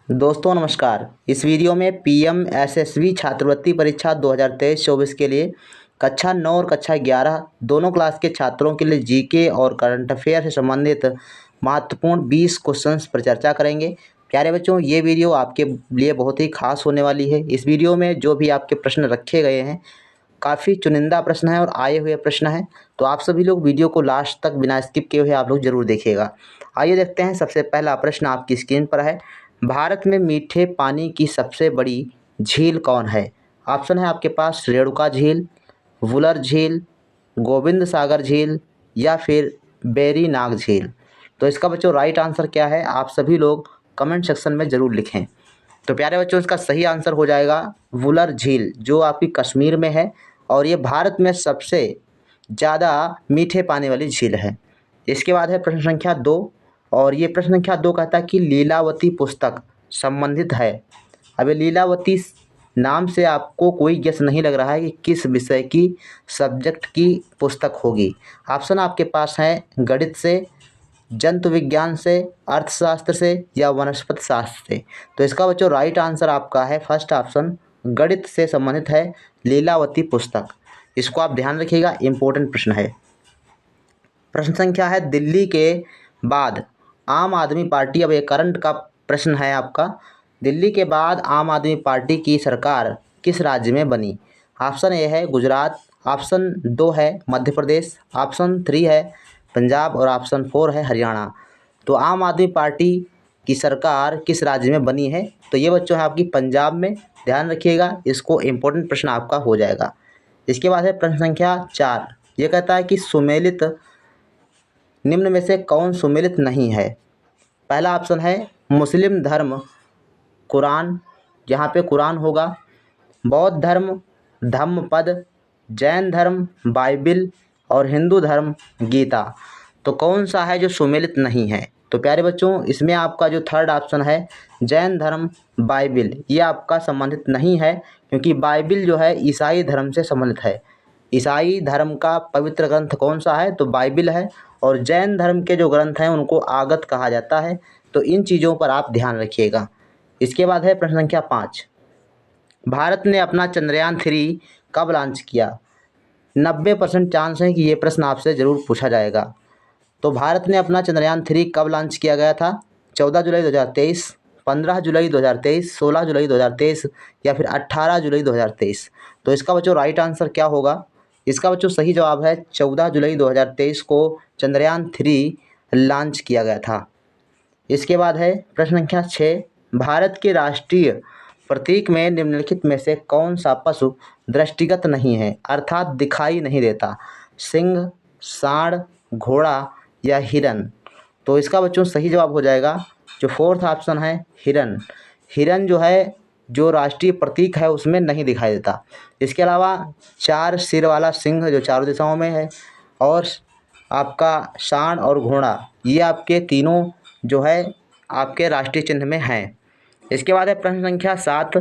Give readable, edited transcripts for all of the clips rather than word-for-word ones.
दोस्तों नमस्कार। इस वीडियो में पीएम एसएसबी छात्रवृत्ति परीक्षा 2023-24 के लिए कक्षा 9 और कक्षा 11 दोनों क्लास के छात्रों के लिए जीके और करंट अफेयर से संबंधित महत्वपूर्ण 20 क्वेश्चंस पर चर्चा करेंगे। प्यारे बच्चों, ये वीडियो आपके लिए बहुत ही खास होने वाली है। इस वीडियो में जो भी आपके प्रश्न रखे गए हैं काफ़ी चुनिंदा प्रश्न है और आए हुए प्रश्न हैं, तो आप सभी लोग वीडियो को लास्ट तक बिना स्किप किए हुए आप लोग जरूर देखिएगा। आइए देखते हैं। सबसे पहला प्रश्न आपकी स्क्रीन पर है। भारत में मीठे पानी की सबसे बड़ी झील कौन है? ऑप्शन है आपके पास रेणुका झील, वुलर झील, गोविंद सागर झील या फिर बेरी नाग झील। तो इसका बच्चों राइट आंसर क्या है, आप सभी लोग कमेंट सेक्शन में ज़रूर लिखें। तो प्यारे बच्चों, इसका सही आंसर हो जाएगा वुलर झील, जो आपकी कश्मीर में है और ये भारत में सबसे ज़्यादा मीठे पानी वाली झील है। इसके बाद है प्रश्न संख्या 2 और ये प्रश्न संख्या 2 कहता है कि लीलावती पुस्तक संबंधित है। अब ये लीलावती नाम से आपको कोई गेस नहीं लग रहा है कि किस विषय की सब्जेक्ट की पुस्तक होगी। ऑप्शन आपके पास है गणित से, जंतु विज्ञान से, अर्थशास्त्र से या वनस्पति शास्त्र से। तो इसका बच्चों राइट आंसर आपका है फर्स्ट ऑप्शन, गणित से संबंधित है लीलावती पुस्तक। इसको आप ध्यान रखिएगा, इम्पोर्टेंट प्रश्न है। प्रश्न संख्या है दिल्ली के बाद आम आदमी पार्टी, अब ये करंट का प्रश्न है आपका। दिल्ली के बाद आम आदमी पार्टी की सरकार किस राज्य में बनी? ऑप्शन ए है गुजरात, ऑप्शन 2 है मध्य प्रदेश, ऑप्शन 3 है पंजाब और ऑप्शन 4 है हरियाणा। तो आम आदमी पार्टी की सरकार किस राज्य में बनी है? तो ये बच्चों है आपकी पंजाब में। ध्यान रखिएगा, इसको इम्पोर्टेंट प्रश्न आपका हो जाएगा। इसके बाद है प्रश्न संख्या 4। ये कहता है कि सुमेलित निम्न में से कौन सुमेलित नहीं है? पहला ऑप्शन है मुस्लिम धर्म कुरान, यहाँ पे कुरान होगा, बौद्ध धर्म धम्मपद, जैन धर्म बाइबिल और हिंदू धर्म गीता। तो कौन सा है जो सुमेलित नहीं है? तो प्यारे बच्चों, इसमें आपका जो थर्ड ऑप्शन है जैन धर्म बाइबिल, ये आपका संबंधित नहीं है, क्योंकि बाइबिल जो है ईसाई धर्म से संबंधित है। ईसाई धर्म का पवित्र ग्रंथ कौन सा है? तो बाइबिल है। और जैन धर्म के जो ग्रंथ हैं उनको आगत कहा जाता है। तो इन चीज़ों पर आप ध्यान रखिएगा। इसके बाद है प्रश्न संख्या 5। भारत ने अपना चंद्रयान 3 कब लॉन्च किया? 90% चांस है कि ये प्रश्न आपसे ज़रूर पूछा जाएगा। तो भारत ने अपना चंद्रयान 3 कब लॉन्च किया गया था? 14 जुलाई 2023, 15 जुलाई 2023, 16 जुलाई 2023 या फिर 18 जुलाई 2023। तो इसका बच्चों राइट आंसर क्या होगा? इसका बच्चों सही जवाब है 14 जुलाई 2023 को चंद्रयान 3 लॉन्च किया गया था। इसके बाद है प्रश्न संख्या 6। भारत के राष्ट्रीय प्रतीक में निम्नलिखित में से कौन सा पशु दृष्टिगत नहीं है, अर्थात दिखाई नहीं देता? सिंह, सांड, घोड़ा या हिरन। तो इसका बच्चों सही जवाब हो जाएगा जो फोर्थ ऑप्शन है हिरन। हिरन जो है जो राष्ट्रीय प्रतीक है उसमें नहीं दिखाई देता। इसके अलावा 4 सिर वाला सिंह जो चारों दिशाओं में है, और आपका सांड और घोड़ा, ये आपके तीनों जो है आपके राष्ट्रीय चिन्ह में हैं। इसके बाद है प्रश्न संख्या 7।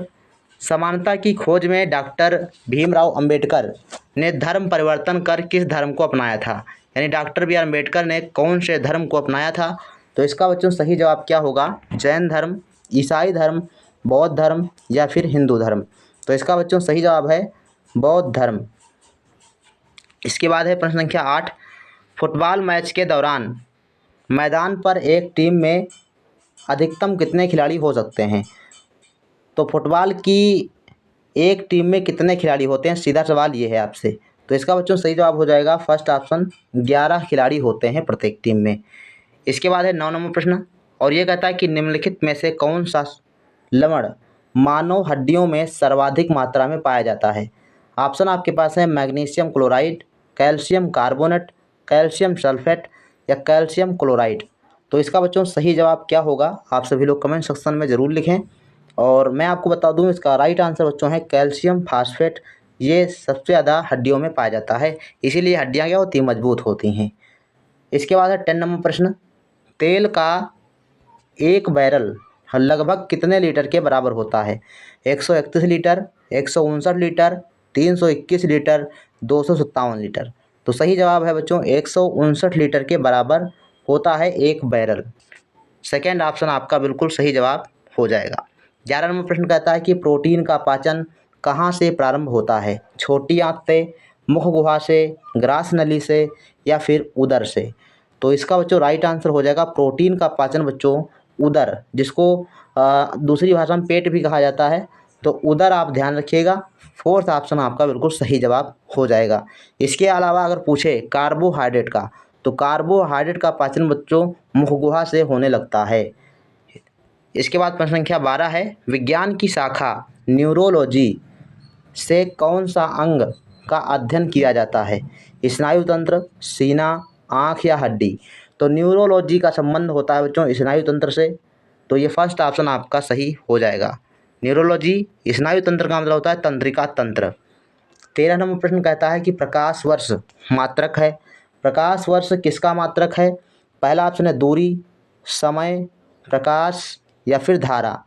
समानता की खोज में डॉक्टर भीमराव अंबेडकर ने धर्म परिवर्तन कर किस धर्म को अपनाया था? यानी डॉक्टर बी आर अम्बेडकर ने कौन से धर्म को अपनाया था? तो इसका बच्चों सही जवाब क्या होगा? जैन धर्म, ईसाई धर्म, बौद्ध धर्म या फिर हिंदू धर्म। तो इसका बच्चों सही जवाब है बौद्ध धर्म। इसके बाद है प्रश्न संख्या 8। फुटबॉल मैच के दौरान मैदान पर एक टीम में अधिकतम कितने खिलाड़ी हो सकते हैं? तो फुटबॉल की एक टीम में कितने खिलाड़ी होते हैं, सीधा सवाल ये है आपसे। तो इसका बच्चों सही जवाब हो जाएगा फर्स्ट ऑप्शन, 11 खिलाड़ी होते हैं प्रत्येक टीम में। इसके बाद है 9 नंबर प्रश्न और ये कहता है कि निम्नलिखित में से कौन सा लवण मानव हड्डियों में सर्वाधिक मात्रा में पाया जाता है? ऑप्शन आपके पास है magnesium chloride, calcium carbonate, calcium sulphate या कैल्शियम क्लोराइड। तो इसका बच्चों सही जवाब क्या होगा, आप सभी लोग कमेंट सेक्शन में ज़रूर लिखें। और मैं आपको बता दूं इसका राइट आंसर बच्चों है कैल्शियम फास्फेट। ये सबसे ज़्यादा हड्डियों में पाया जाता है, इसीलिए हड्डियाँ क्या होती हैं, मजबूत होती हैं। इसके बाद है 10 नंबर प्रश्न। तेल का एक बैरल लगभग कितने लीटर के बराबर होता है? 131 लीटर, 159 लीटर, 321 लीटर, 257 लीटर। तो सही जवाब है बच्चों 159 लीटर के बराबर होता है एक बैरल। सेकेंड ऑप्शन आपका बिल्कुल सही जवाब हो जाएगा। 11 नंबर प्रश्न कहता है कि प्रोटीन का पाचन कहाँ से प्रारंभ होता है? छोटी आंत से, मुख गुहा से, ग्रास नली से या फिर उदर से? तो इसका बच्चों राइट आंसर हो जाएगा प्रोटीन का पाचन बच्चों उदर, जिसको दूसरी भाषा में पेट भी कहा जाता है, तो उदर आप ध्यान रखिएगा। फोर्थ ऑप्शन आपका बिल्कुल सही जवाब हो जाएगा। इसके अलावा अगर पूछे कार्बोहाइड्रेट का, तो कार्बोहाइड्रेट का पाचन बच्चों मुख गुहा से होने लगता है। इसके बाद प्रश्न संख्या 12 है, विज्ञान की शाखा न्यूरोलॉजी से कौन सा अंग का अध्ययन किया जाता है? स्नायु तंत्र, सीना, आँख या हड्डी? तो न्यूरोलॉजी का संबंध होता है बच्चों स्नायु तंत्र से, तो ये फर्स्ट ऑप्शन आपका सही हो जाएगा। न्यूरोलॉजी स्नायु तंत्र का मतलब होता है तंत्रिका तंत्र। 13 नंबर प्रश्न कहता है कि प्रकाश वर्ष मात्रक है। प्रकाश वर्ष किसका मात्रक है? पहला ऑप्शन है दूरी, समय, प्रकाश या फिर धारा।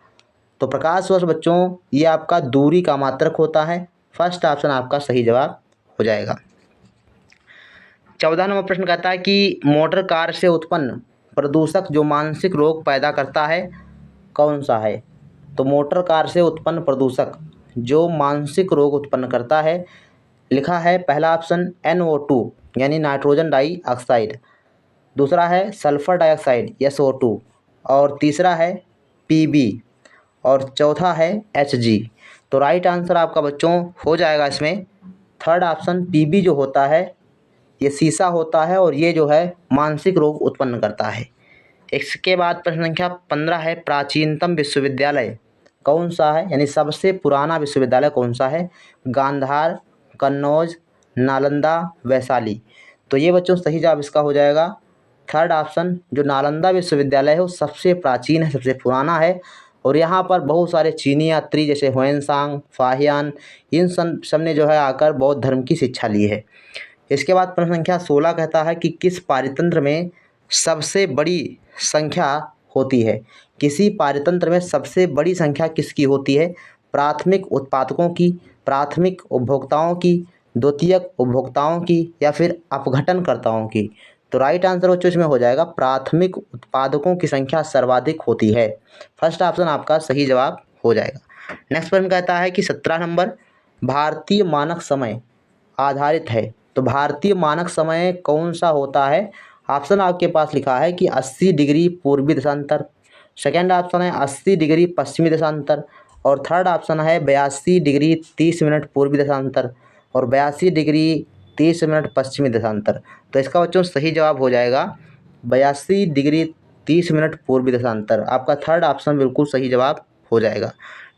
तो प्रकाश वर्ष बच्चों ये आपका दूरी का मात्रक होता है। फर्स्ट ऑप्शन आपका सही जवाब हो जाएगा। 14 नंबर प्रश्न कहता है कि मोटर कार से उत्पन्न प्रदूषक जो मानसिक रोग पैदा करता है कौन सा है? तो मोटर कार से उत्पन्न प्रदूषक जो मानसिक रोग उत्पन्न करता है, लिखा है पहला ऑप्शन NO2 यानी नाइट्रोजन डाइऑक्साइड, दूसरा है सल्फर डाइऑक्साइड SO2 और तीसरा है PB और चौथा है HG। तो राइट आंसर आपका बच्चों हो जाएगा इसमें थर्ड ऑप्शन PB जो होता है ये शीशा होता है और ये जो है मानसिक रोग उत्पन्न करता है। इसके बाद प्रश्न संख्या 15 है, प्राचीनतम विश्वविद्यालय कौन सा है यानी सबसे पुराना विश्वविद्यालय कौन सा है? गांधार, कन्नौज, नालंदा, वैशाली? तो ये बच्चों सही जवाब इसका हो जाएगा थर्ड ऑप्शन, जो नालंदा विश्वविद्यालय है वो सबसे प्राचीन है, सबसे पुराना है और यहाँ पर बहुत सारे चीनी यात्री जैसे ह्वेनसांग, फाहियान इन सब ने जो है आकर बौद्ध धर्म की शिक्षा ली है। इसके बाद प्रश्न संख्या 16 कहता है कि किस पारितंत्र में सबसे बड़ी संख्या होती है? किसी पारितंत्र में सबसे बड़ी संख्या किसकी होती है? प्राथमिक उत्पादकों की, प्राथमिक उपभोक्ताओं की, द्वितीयक उपभोक्ताओं की या फिर अपघटनकर्ताओं की? तो राइट आंसर बच्चों इसमें हो जाएगा प्राथमिक उत्पादकों की संख्या सर्वाधिक होती है। फर्स्ट ऑप्शन आपका सही जवाब हो जाएगा। नेक्स्ट प्रश्न कहता है कि 17 नंबर, भारतीय मानक समय आधारित है, तो भारतीय मानक समय कौन सा होता है? ऑप्शन आपके पास लिखा है कि 80 डिग्री पूर्वी देशांतर, सेकेंड ऑप्शन है 80 डिग्री पश्चिमी देशांतर और थर्ड ऑप्शन है 82 डिग्री 30 मिनट पूर्वी देशांतर और 82 डिग्री 30 मिनट पश्चिमी देशांतर। तो इसका बच्चों सही जवाब हो जाएगा 82 डिग्री 30 मिनट पूर्वी देशांतर। आपका थर्ड ऑप्शन बिल्कुल सही जवाब हो जाएगा।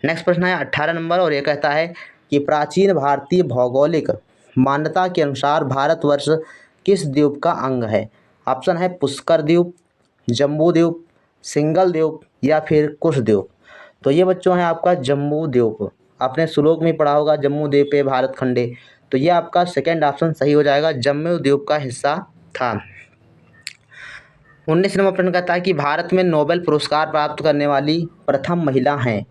नेक्स्ट प्रश्न है 18 नंबर और ये कहता है कि प्राचीन भारतीय भौगोलिक मान्यता के अनुसार भारतवर्ष किस द्वीप का अंग है? ऑप्शन है पुष्कर द्वीप, जम्बू द्वीप, सिंगल द्वीप या फिर कुश द्वीप? तो ये बच्चों है आपका जम्बू द्वीप। आपने श्लोक में पढ़ा होगा जम्मू द्वीपे भारत खंडे, तो ये आपका सेकेंड ऑप्शन सही हो जाएगा, जम्मू द्वीप का हिस्सा था। 19 नंबर प्रश्न कहता है कि भारत में नोबेल पुरस्कार प्राप्त करने वाली प्रथम महिला हैं।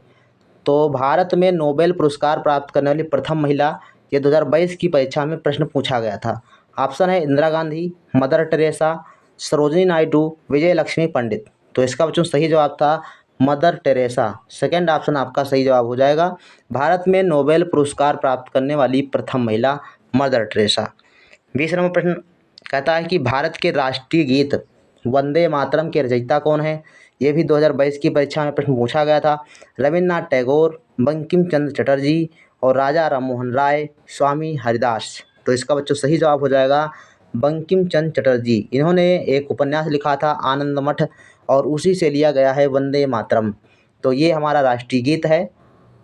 तो भारत में नोबेल पुरस्कार प्राप्त करने वाली प्रथम महिला, ये 2022 की परीक्षा में प्रश्न पूछा गया था। ऑप्शन है इंदिरा गांधी, मदर टेरेसा, सरोजिनी नायडू, विजय लक्ष्मी पंडित? तो इसका बच्चों सही जवाब था मदर टेरेसा। सेकेंड ऑप्शन आपका सही जवाब हो जाएगा, भारत में नोबेल पुरस्कार प्राप्त करने वाली प्रथम महिला मदर टेरेसा। 20 नंबर प्रश्न कहता है कि भारत के राष्ट्रीय गीत वंदे मातरम के रचयिता कौन है? ये भी 2022 की परीक्षा में प्रश्न पूछा गया था। रविन्द्रनाथ टैगोर, बंकिम चंद्र चटर्जी और राजा राममोहन राय, स्वामी हरिदास? तो इसका बच्चों सही जवाब हो जाएगा बंकिम चंद्र चटर्जी। इन्होंने एक उपन्यास लिखा था आनंद मठ और उसी से लिया गया है वंदे मातरम। तो ये हमारा राष्ट्रीय गीत है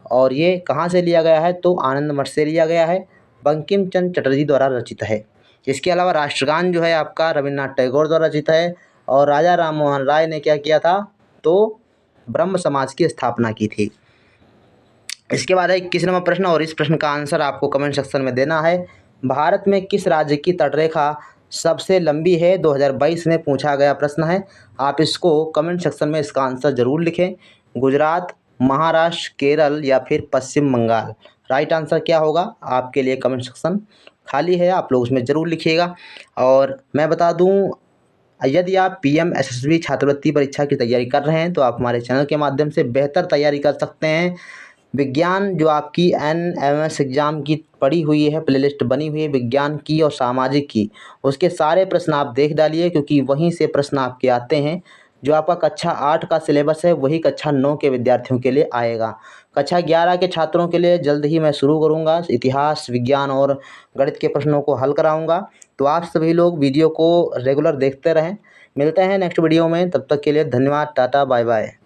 और ये कहाँ से लिया गया है? तो आनंद मठ से लिया गया है, बंकिम चंद्र चटर्जी द्वारा रचित है। इसके अलावा राष्ट्रगान जो है आपका रविन्द्रनाथ टैगोर द्वारा रचित है और राजा राममोहन राय ने क्या किया था? तो ब्रह्म समाज की स्थापना की थी। इसके बाद है 21 नंबर प्रश्न और इस प्रश्न का आंसर आपको कमेंट सेक्शन में देना है। भारत में किस राज्य की तटरेखा सबसे लंबी है? 2022 में पूछा गया प्रश्न है। आप इसको कमेंट सेक्शन में इसका आंसर ज़रूर लिखें। गुजरात, महाराष्ट्र, केरल या फिर पश्चिम बंगाल? राइट आंसर क्या होगा? आपके लिए कमेंट सेक्शन खाली है, आप लोग उसमें ज़रूर लिखिएगा। और मैं बता दूं यदि आप पीएम एसएसबी छात्रवृत्ति परीक्षा की तैयारी कर रहे हैं तो आप हमारे चैनल के माध्यम से बेहतर तैयारी कर सकते हैं। विज्ञान जो आपकी एनएमएस एग्ज़ाम की पड़ी हुई है, प्लेलिस्ट बनी हुई है विज्ञान की और सामाजिक की, उसके सारे प्रश्न आप देख डालिए, क्योंकि वहीं से प्रश्न आपके आते हैं। जो आपका कक्षा 8 का सिलेबस है वही कक्षा 9 के विद्यार्थियों के लिए आएगा। कक्षा 11 के छात्रों के लिए जल्द ही मैं शुरू करूँगा, इतिहास, विज्ञान और गणित के प्रश्नों को हल कराऊँगा। तो आप सभी लोग वीडियो को रेगुलर देखते रहें। मिलते हैं नेक्स्ट वीडियो में, तब तक के लिए धन्यवाद, टाटा, बाय बाय।